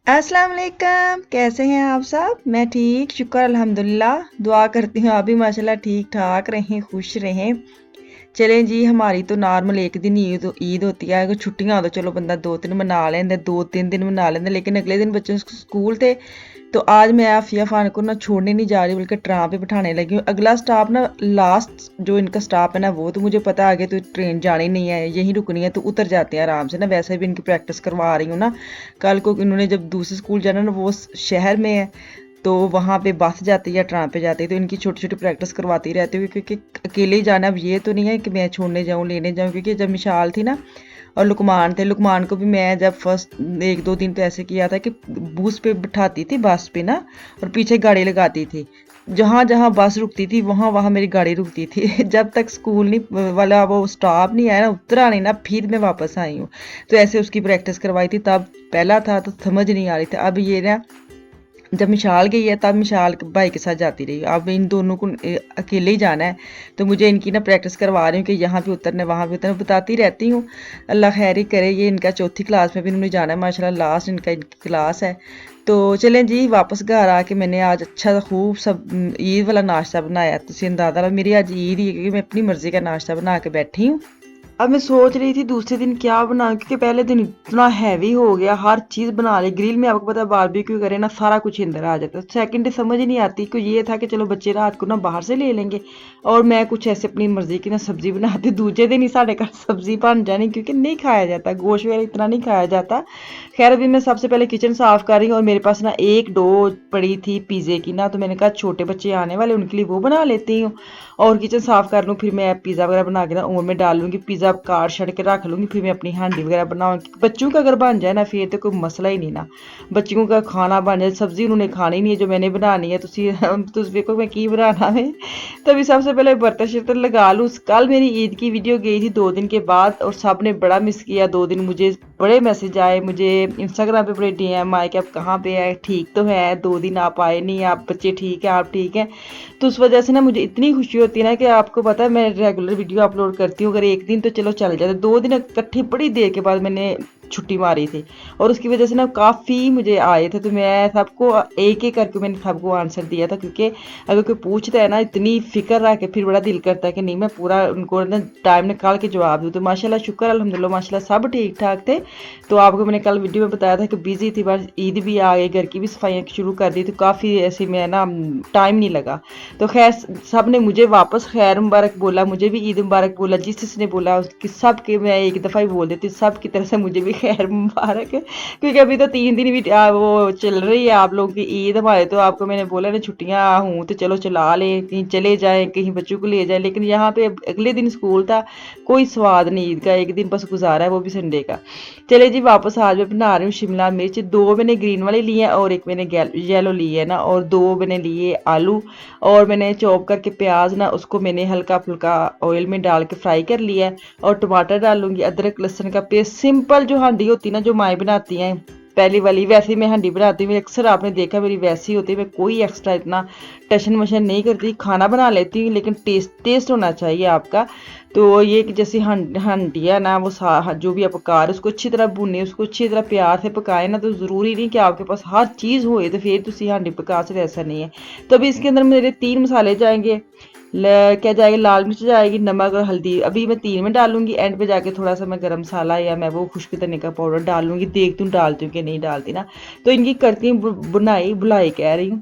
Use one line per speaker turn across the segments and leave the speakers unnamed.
अस्सलाम वालेकुम, कैसे हैं आप सब? मैं ठीक, शुक्र अल्हम्दुलिल्लाह। दुआ करती हूँ आप भी माशाल्लाह ठीक ठाक रहें, खुश रहें। चलें जी, हमारी तो नॉर्मल एक दिन ईद होती है। अगर छुट्टियां हो तो चलो बंदा 2 दिन मना लेंदा, 2-3 दिन मना लेंदा, लेकिन अगले दिन बच्चों के स्कूल थे। तो आज मैं आफिया खान को ना छोड़ने नहीं जा रही, बल्कि ट्राम पे बिठाने लगी हूँ। अगला स्टॉप ना, लास्ट जो इनका स्टॉप है ना, वो तो मुझे पता है, आगे तो ट्रेन जानी नहीं है, यहीं रुकनी है, तो उतर जाते हैं आराम से ना। वैसे भी इनकी प्रैक्टिस करवा रही हूँ ना। कल को इन्होंने जब दूसरे स्कूल जाना ना, वो शहर में है, तो वहाँ पे बस जाती है या ट्राम पे जाती है, तो इनकी छोटी छोटी प्रैक्टिस करवाती रहती हूँ, क्योंकि अकेले ही जाना। अब ये तो नहीं है कि मैं छोड़ने जाऊँ लेने जाऊँ, क्योंकि जब मिशाल थी ना और लुकमान थे, लुकमान को भी मैं जब फर्स्ट 1-2 दिन तो ऐसे किया था कि बूस पे बिठाती थी, बस पे ना, और पीछे गाड़ी लगाती थी। जहाँ जहाँ बस रुकती थी वहाँ वहाँ मेरी गाड़ी रुकती थी जब तक स्कूल नहीं वाला वो स्टॉप नहीं आया ना, उतरा नहीं ना, फिर मैं वापस आई हूँ। तो ऐसे उसकी प्रैक्टिस करवाई थी। तब पहला था तो समझ नहीं आ रही थी। अब ये ना, जब मिशाल गई है तब मिशाल भाई के साथ जाती रही। अब इन दोनों को अकेले ही जाना है, तो मुझे इनकी ना प्रैक्टिस करवा रही हूँ कि यहाँ पे उतरना है, वहाँ पे उतरना, बताती रहती हूँ। अल्लाह खैर ही करे। ये इनका चौथी क्लास में भी इन्होंने जाना है माशाल्लाह, लास्ट इनकी क्लास है। तो चलें जी, वापस घर आके मैंने आज अच्छा सा खूब सब ईद वाला नाश्ता बनाया। तुम अंदाजा लो, मेरी आज ईद ही है, क्योंकि मैं अपनी मर्जी का नाश्ता बना के बैठी हूँ। अब मैं सोच रही थी दूसरे दिन क्या बनाऊं, क्योंकि पहले दिन इतना हैवी हो गया, हर चीज बना ली। ग्रिल में आपको पता है बारबेक्यू करे ना, सारा कुछ अंदर आ जाता है। सेकंड डे समझ ही नहीं आती, क्योंकि ये था कि चलो बच्चे रात को ना बाहर से ले लेंगे, और मैं कुछ ऐसे अपनी मर्जी की ना सब्जी बनाती। दूसरे दिन ही साढ़े घर सब्जी बन जानी, क्योंकि नहीं खाया जाता गोश्त वगैरह, इतना नहीं खाया जाता। खैर, अभी मैं सबसे पहले किचन साफ कर रही हूँ, और मेरे पास ना एक डो पड़ी थी पिज़्ज़े की ना, तो मैंने कहा छोटे बच्चे आने वाले, उनके लिए वो बना लेती हूँ। और किचन साफ कर लूँ, फिर मैं पिज़्ज़ा वगैरह बना के ना ओवन में डाल लूँगी, पिज़्ज़ा काट छड़ के रख लूँगी, फिर मैं अपनी हांडी वगैरह बनाऊँगी। बच्चों का अगर बन जाए ना, फिर तो कोई मसला ही नहीं ना। बच्चों का खाना बन जाए, सब्जी उन्होंने खानी नहीं है जो मैंने बनानी है। तुम देखो मैं की बनाना है। तभी सबसे पहले बर्तन शर्तन लगा लूँ। कल मेरी ईद की वीडियो गई थी 2 दिन के बाद, और सब ने बड़ा मिस किया। 2 दिन मुझे बड़े मैसेज आए, मुझे इंस्टाग्राम पे बड़े DM आए कि आप कहाँ पे है, ठीक तो है, 2 दिन आप आए नहीं, आप बच्चे ठीक है, आप ठीक है। तो उस वजह से ना मुझे इतनी खुशी होती है ना, कि आपको पता है मैं रेगुलर वीडियो अपलोड करती हूँ। अगर एक दिन तो चलो चल जाता, 2 दिन इकट्ठे बड़ी देर के बाद मैंने छुट्टी मारी थी, और उसकी वजह से ना काफ़ी मुझे आए थे। तो मैं सबको एक एक करके मैंने सबको आंसर दिया था, क्योंकि अगर कोई पूछता है ना इतनी फिक्र रख के, फिर बड़ा दिल करता है कि नहीं मैं पूरा उनको ना टाइम निकाल के जवाब दूँ। तो माशाल्लाह शुक्र अल्हम्दुलिल्लाह, माशाल्लाह सब ठीक ठाक थे। तो आपको मैंने कल वीडियो में बताया था कि बिजी थी, बस ईद भी आ गई, घर की भी सफाइयाँ शुरू कर दी, तो काफ़ी ऐसे में ना टाइम नहीं लगा। तो खैर, सब ने मुझे वापस खैर मुबारक बोला, मुझे भी ईद मुबारक बोला। जिस जिसने बोला उसकी सब के मैं एक दफ़ा ही बोल देती हूँ, सब की तरफ से मुझे भी खैर मुबारक है। क्योंकि अभी तो 3 दिन भी वो चल रही है आप लोगों की ईद। हमारे तो आपको मैंने बोला ना छुट्टियाँ हूँ तो चलो चला ले, कहीं चले जाएँ, कहीं बच्चों को ले जाए। लेकिन यहाँ पे अगले दिन स्कूल था, कोई स्वाद नहीं ईद का, एक दिन बस गुजारा है, वो भी संडे का। चले जी, वापस आज मैं बना रही हूँ शिमला मिर्च। 2 मैंने ग्रीन वाले लिए हैं, और एक मैंने येलो ली है ना, और 2 मैंने लिए आलू। और मैंने चॉप करके प्याज ना, उसको मैंने हल्का फुल्का ऑयल में डाल के फ्राई कर लिया है। और टमाटर डालूंगी, अदरक लहसुन का पेस्ट, सिंपल जो हांडी होती है ना, जो माएँ बनाती हैं पहली वाली, वैसे मैं हांडी बनाती हूँ। अक्सर आपने देखा मेरी वैसी होती है, मैं कोई एक्स्ट्रा इतना टशन मशन नहीं करती। खाना बना लेती हूँ, लेकिन टेस्ट टेस्ट होना चाहिए आपका। तो ये कि जैसे हांडी है ना, वो जो भी आप पका रहे उसको अच्छी तरह भुने, उसको अच्छी तरह प्यार से पकाए ना। तो ज़रूरी नहीं कि आपके पास हर चीज़ होए तो फिर तुम हांडी पका सकते, ऐसा नहीं है। तो अभी इसके अंदर मेरे 3 मसाले जाएंगे। क्या जाएगी, लाल मिर्च जाएगी, नमक और हल्दी, अभी मैं 3 में डालूंगी। एंड पे जाके थोड़ा सा मैं गरम मसाला या मैं वो खुश्क धनिया का पाउडर डालूंगी, देखती हूँ डालती हूँ कि नहीं डालती ना। तो इनकी करती हूँ बुनाई बुलाई कह रही हूँ,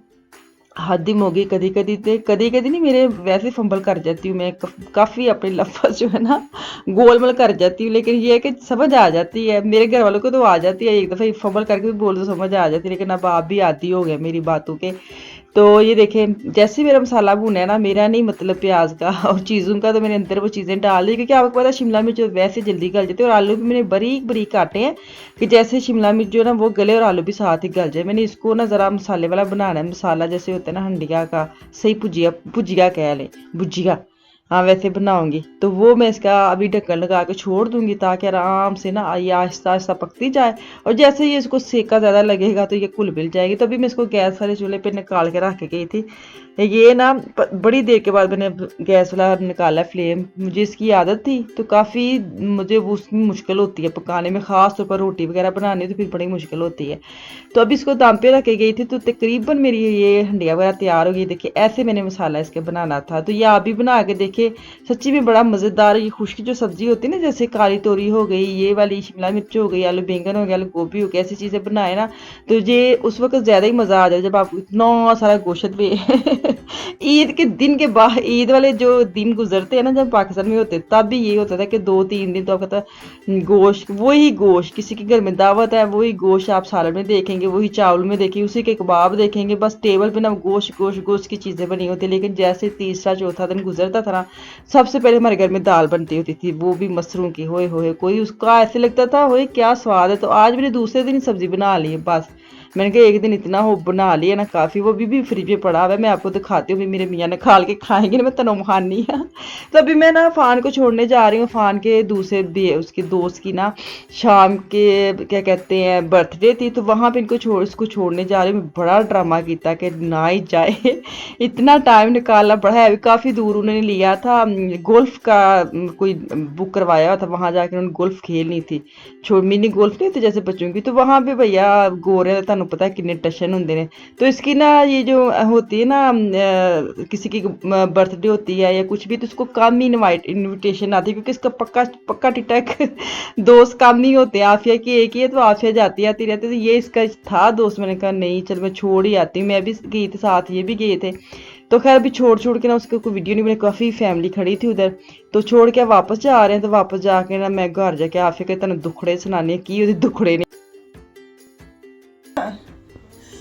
हद ही होगी। कभी कभी तो कभी कभी नहीं, मेरे वैसे फंबल कर जाती हूँ मैं, काफ़ी अपने लफ्ज़ जो है ना गोलमल कर जाती हूँ। लेकिन ये है कि समझ आ जाती है, मेरे घर वालों को तो आ जाती है, एक दफ़ा फंबल करके भी बोल दो समझ आ जाती है। लेकिन अब आप भी आदी हो गए मेरी बातों के। तो ये देखें, जैसे मेरा मसाला भुना है ना, मेरा नहीं मतलब प्याज का और चीज़ों का, तो मैंने अंदर वो चीज़ें डाल दी, क्योंकि आपको पता है शिमला मिर्च वैसे जल्दी गल जाती है। और आलू भी मैंने बारीक बारीक काटे हैं, कि जैसे शिमला मिर्च जो है ना वो गले और आलू भी साथ ही गल जाए। मैंने इसको ना ज़रा मसाले वाला बनाना है, मसाला जैसे होता है ना हंडिया का, सही भुजिया भुजिया कह लें, भुजिया। हाँ वैसे बनाऊंगी। तो वो मैं इसका अभी ढक्कन लगा के छोड़ दूंगी ताकि आराम से ना ये आहिस्ता आहिस्ता पकती जाए। और जैसे ही इसको सेका ज़्यादा लगेगा तो ये घुल मिल जाएगी। तो अभी मैं इसको गैस वाले चूल्हे पे निकाल के रख के गई थी। ये ना बड़ी देर के बाद मैंने गैस वाला निकाला फ्लेम, मुझे इसकी आदत थी तो काफ़ी मुझे वो उसमें मुश्किल होती है पकाने में, ख़ास तौर पर रोटी वगैरह बनानी तो फिर बड़ी मुश्किल होती है। तो अभी इसको दम पे रख के गई थी तो तकरीबन मेरी ये हंडिया वगैरह तैयार हो गई। देखिए ऐसे मैंने मसाला इसके बनाना था। तो ये आप भी बना के देखिए, सच्ची में बड़ा मज़ेदार। ये खुश्क जो सब्ज़ी होती है ना, जैसे काली तोरी हो गई, ये वाली शिमला मिर्च हो गई, आलू बैंगन हो गया, आलू गोभी हो गया, ऐसी चीज़ें बनाए ना तो ये उस वक्त ज़्यादा ही मज़ा आ जाए जब आप इतना सारा गोश्त भी ईद के दिन के बाद, ईद वाले जो दिन गुजरते हैं ना जब पाकिस्तान में होते, तब भी ये होता था कि 2-3 दिन तो आपका गोश्त, वही गोश्त, किसी के घर में दावत है वही गोश्त आप सालन में देखेंगे, वही चावल में देखेंगे, उसी के कबाब देखेंगे, बस टेबल पे ना गोश्त गोश्त गोश्त की चीज़ें बनी होती। लेकिन जैसे तीसरा चौथा दिन गुजरता था ना, सबसे पहले हमारे घर में दाल बनती होती थी, वो भी मसरूम की। होए होए कोई उसका ऐसे लगता था होए क्या स्वाद है। तो आज मैंने दूसरे दिन सब्जी बना ली है बस। मैंने कहा एक दिन इतना हो बना लिया ना काफ़ी, वो भी फ्रिज में पड़ा हुआ है, मैं आपको दिखाती हूँ। मेरे मियाँ ने खाल के खाएंगे ना, मैं तनों खानी है। तो अभी मैं ना फ़ान को छोड़ने जा रही हूँ। फ़ान के दूसरे उसके दोस्त की ना शाम के क्या कहते हैं बर्थडे थी, तो वहाँ पे इसको छोड़ने जा रही हूँ। बड़ा ड्रामा किया कि ना ही जाए इतना टाइम निकालना पड़ा है। अभी काफ़ी दूर उन्होंने लिया था, गोल्फ का कोई बुक करवाया हुआ था, वहाँ जाकर उन्होंने गोल्फ खेलनी थी। मिनी गोल्फ नहीं होती जैसे बच्चों की, तो वहाँ पे भैया गोरे ਤੁਹਾਨੂੰ पता है किन्ने टशन होंगे ने। तो इसकी ना ये जो होती है ना किसी की बर्थडे होती है या कुछ भी, तो उसको कम ही इनविटेशन आती है क्योंकि इसका पक्का पक्का टिट्टा दोस्त कम ही होते हैं। आफिया की एक ही है तो आफिया जाती आती रहती, तो ये इसका था दोस्त। मैंने कहा नहीं चल मैं छोड़ ही आती हूँ, मैं भी गई थी साथ, ये भी गए थे। तो खैर अभी छोड़ के ना उसको कोई वीडियो नहीं बनी, काफ़ी फैमिली खड़ी थी उधर। तो छोड़ के वापस जा रहे हैं, तो वापस जाके ना मैं घर जाके आफिया के तेन दुखड़े सुनानी की ਉਹਦੇ दुखड़े ने।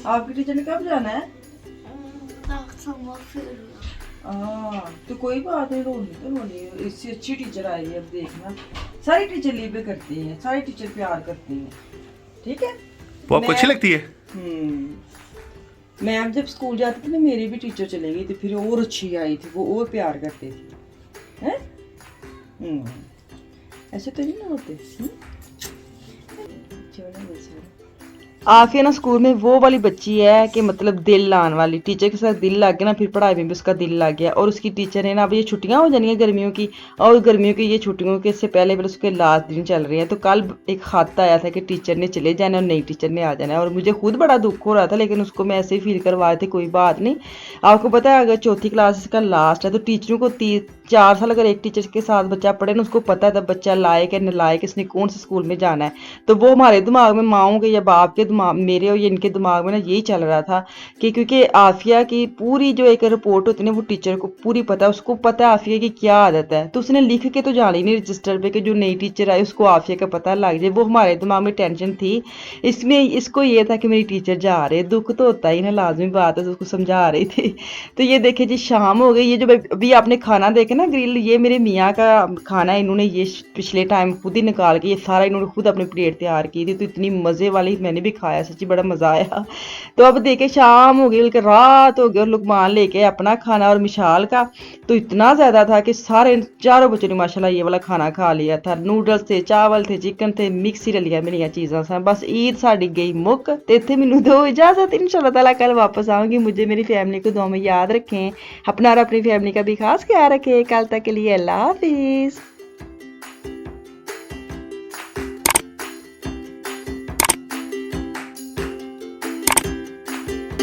आपकी टीचर ने कब जाना है? तो कोई बात नहीं, रोनी तो रोनी, इससे अच्छी टीचर आई है। अब देखना सारी टीचर लीव करती हैं, सारी टीचर प्यार करती हैं, ठीक है।
वो आपको अच्छी लगती है?
मैं अब जब स्कूल जाती थी ना, मेरी भी टीचर चली गई थी, फिर और अच्छी आई थी, वो और प्यार करते थे हैं। ऐसे तो नहीं ना होते। आफिया ना स्कूल में वो वाली बच्ची है कि मतलब दिल लाने वाली, टीचर के साथ दिल लग गया ना, फिर पढ़ाई में भी उसका दिल लग गया। और उसकी टीचर है ना, अब ये छुट्टियां हो जानी है गर्मियों की, और गर्मियों की ये छुट्टियों के इससे पहले उसके लास्ट दिन चल रहे हैं। तो कल एक खत आया था कि टीचर ने चले जाना और नई टीचर ने आ जाना है। और मुझे खुद बड़ा दुख हो रहा था, लेकिन उसको मैं ऐसे ही फील करवा रही थी कोई बात नहीं। आपको पता है अगर चौथी क्लास इसका लास्ट है तो टीचरों को 4 साल अगर एक टीचर के साथ बच्चा पढ़े ना, उसको पता है तब बच्चा लायक है नलायक, इसने कौन से स्कूल में जाना है। तो वो हमारे दिमाग में, माओं के या बाप के दिमाग, मेरे और इनके दिमाग में ना यही चल रहा था कि क्योंकि आफिया की पूरी जो एक रिपोर्ट होती है ना, वो टीचर को पूरी पता है, उसको पता है आफिया की क्या आदत है। तो उसने लिख के तो जानी नहीं रजिस्टर पे कि जो नई टीचर आई उसको आफिया का पता लग जाए। वो हमारे दिमाग में टेंशन थी। इसमें इसको ये था कि मेरी टीचर जा रहे, दुख तो होता ही ना, लाजमी बात है। तो उसको समझा रही थी। तो ये देखिए जी शाम हो गई। ये जो अभी आपने खाना देखे ना ग्रिल, ये मेरे मियाँ का खाना है। इन्होंने ये पिछले टाइम खुद ही निकाल के ये सारा इन्होंने खुद अपनी प्लेट तैयार की थी। तो इतनी मज़े वाली मैंने भी खाया, सच्ची बड़ा मज़ा आया। तो अब देखे शाम हो गई बल्कि रात हो गई, और लुकमान लेके अपना खाना और मिशाल का तो इतना ज़्यादा था कि सारे चारों बच्चों ने माशाल्लाह ये वाला खाना खा लिया था। नूडल्स थे, चावल थे, चिकन थे, मिक्स ही रलिया मिलिया चीज़ां सन। बस ईद साड़ी गई मुक। तो इत्थे मैनू दो इजाज़त, इंशाल्लाह ताला कल वापस आऊँगी। मुझे मेरी फैमिली को दुआ में याद रखें, अपना और अपनी फैमिली का भी खास ख्याल रखें। कल तक के लिए अल्लाह हाफिज़।